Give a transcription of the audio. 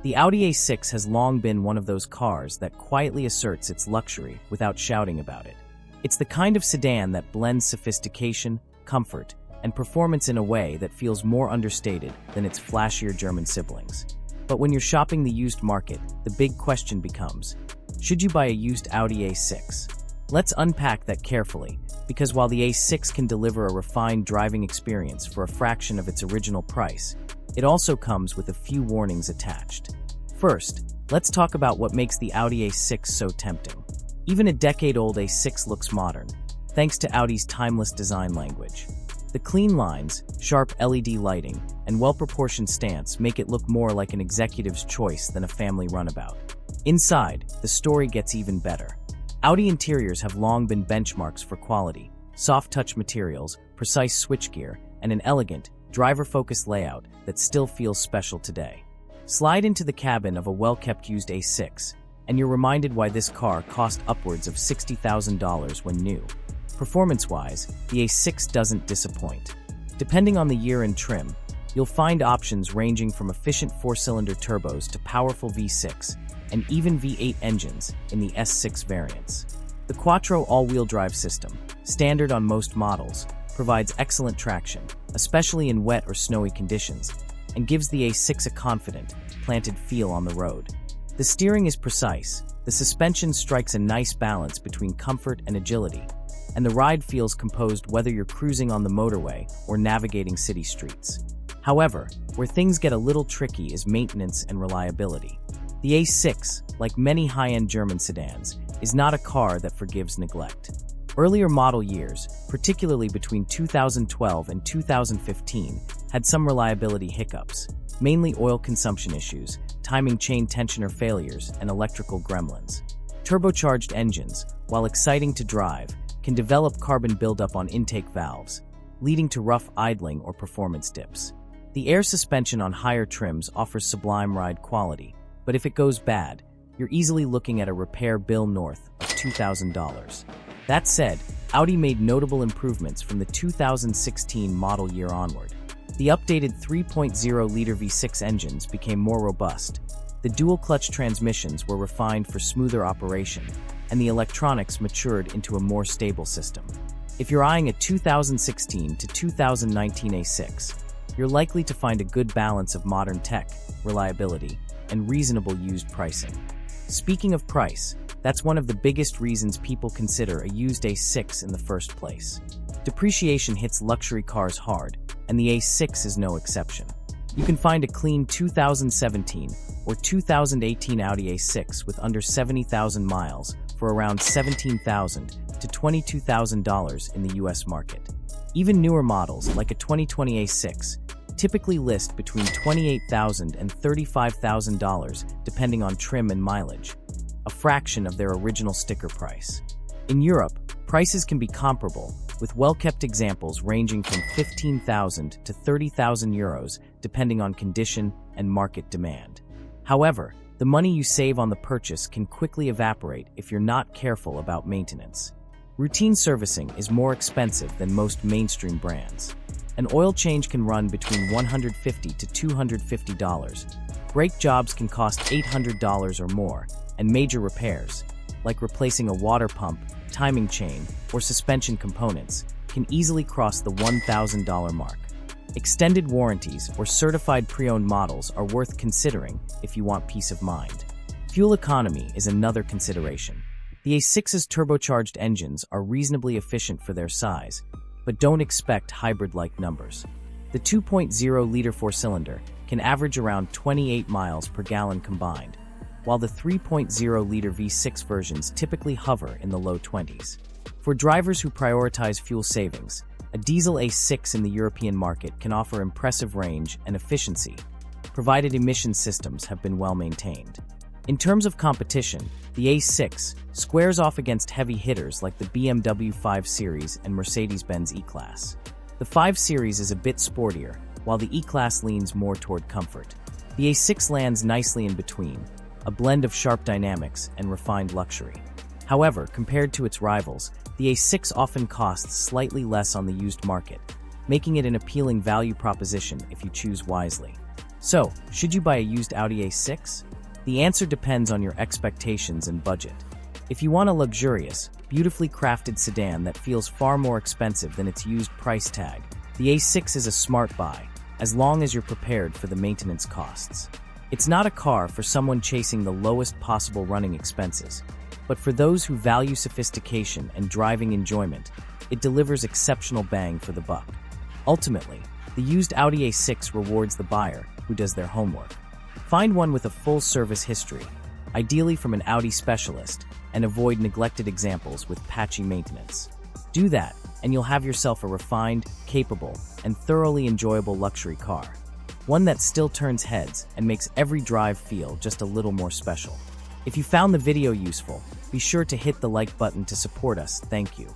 The Audi A6 has long been one of those cars that quietly asserts its luxury without shouting about it. It's the kind of sedan that blends sophistication, comfort, and performance in a way that feels more understated than its flashier German siblings. But when you're shopping the used market, the big question becomes, should you buy a used Audi A6? Let's unpack that carefully, because while the A6 can deliver a refined driving experience for a fraction of its original price, it also comes with a few warnings attached. First, let's talk about what makes the Audi A6 so tempting. Even a decade-old A6 looks modern, thanks to Audi's timeless design language. The clean lines, sharp LED lighting, and well-proportioned stance make it look more like an executive's choice than a family runabout. Inside, the story gets even better. Audi interiors have long been benchmarks for quality, soft-touch materials, precise switchgear, and an elegant, driver-focused layout that still feels special today. Slide into the cabin of a well-kept used A6, and you're reminded why this car cost upwards of $60,000 when new. Performance-wise, the A6 doesn't disappoint. Depending on the year and trim, you'll find options ranging from efficient 4-cylinder turbos to powerful V6, and even V8 engines in the S6 variants. The Quattro all-wheel drive system, standard on most models, provides excellent traction, especially in wet or snowy conditions, and gives the A6 a confident, planted feel on the road. The steering is precise, the suspension strikes a nice balance between comfort and agility, and the ride feels composed whether you're cruising on the motorway or navigating city streets. However, where things get a little tricky is maintenance and reliability. The A6, like many high-end German sedans, is not a car that forgives neglect. Earlier model years, particularly between 2012 and 2015, had some reliability hiccups, mainly oil consumption issues, timing chain tensioner failures, and electrical gremlins. Turbocharged engines, while exciting to drive, can develop carbon buildup on intake valves, leading to rough idling or performance dips. The air suspension on higher trims offers sublime ride quality, but if it goes bad, you're easily looking at a repair bill north of $2,000. That said, Audi made notable improvements from the 2016 model year onward. The updated 3.0-liter V6 engines became more robust, the dual-clutch transmissions were refined for smoother operation, and the electronics matured into a more stable system. If you're eyeing a 2016 to 2019 A6, you're likely to find a good balance of modern tech, reliability, and reasonable used pricing. Speaking of price, that's one of the biggest reasons people consider a used A6 in the first place. Depreciation hits luxury cars hard, and the A6 is no exception. You can find a clean 2017 or 2018 Audi A6 with under 70,000 miles for around $17,000 to $22,000 in the US market. Even newer models, like a 2020 A6, typically list between $28,000 and $35,000 depending on trim and mileage, a fraction of their original sticker price. In Europe, prices can be comparable, with well-kept examples ranging from 15,000 to 30,000 euros depending on condition and market demand. However, the money you save on the purchase can quickly evaporate if you're not careful about maintenance. Routine servicing is more expensive than most mainstream brands. An oil change can run between $150 to $250. Brake jobs can cost $800 or more, and major repairs, like replacing a water pump, timing chain, or suspension components, can easily cross the $1,000 mark. Extended warranties or certified pre-owned models are worth considering if you want peace of mind. Fuel economy is another consideration. The A6's turbocharged engines are reasonably efficient for their size, but don't expect hybrid-like numbers. The 2.0-liter 4-cylinder can average around 28 miles per gallon combined, while the 3.0-liter V6 versions typically hover in the low 20s. For drivers who prioritize fuel savings, a diesel A6 in the European market can offer impressive range and efficiency, provided emission systems have been well maintained. In terms of competition, the A6 squares off against heavy hitters like the BMW 5 Series and Mercedes-Benz E-Class. The 5 Series is a bit sportier, while the E-Class leans more toward comfort. The A6 lands nicely in between, a blend of sharp dynamics and refined luxury. However, compared to its rivals, the A6 often costs slightly less on the used market, making it an appealing value proposition if you choose wisely. So, should you buy a used Audi A6? The answer depends on your expectations and budget. If you want a luxurious, beautifully crafted sedan that feels far more expensive than its used price tag, the A6 is a smart buy, as long as you're prepared for the maintenance costs. It's not a car for someone chasing the lowest possible running expenses, but for those who value sophistication and driving enjoyment, it delivers exceptional bang for the buck. Ultimately, the used Audi A6 rewards the buyer who does their homework. Find one with a full service history, ideally from an Audi specialist, and avoid neglected examples with patchy maintenance. Do that, and you'll have yourself a refined, capable, and thoroughly enjoyable luxury car. One that still turns heads and makes every drive feel just a little more special. If you found the video useful, be sure to hit the like button to support us. Thank you.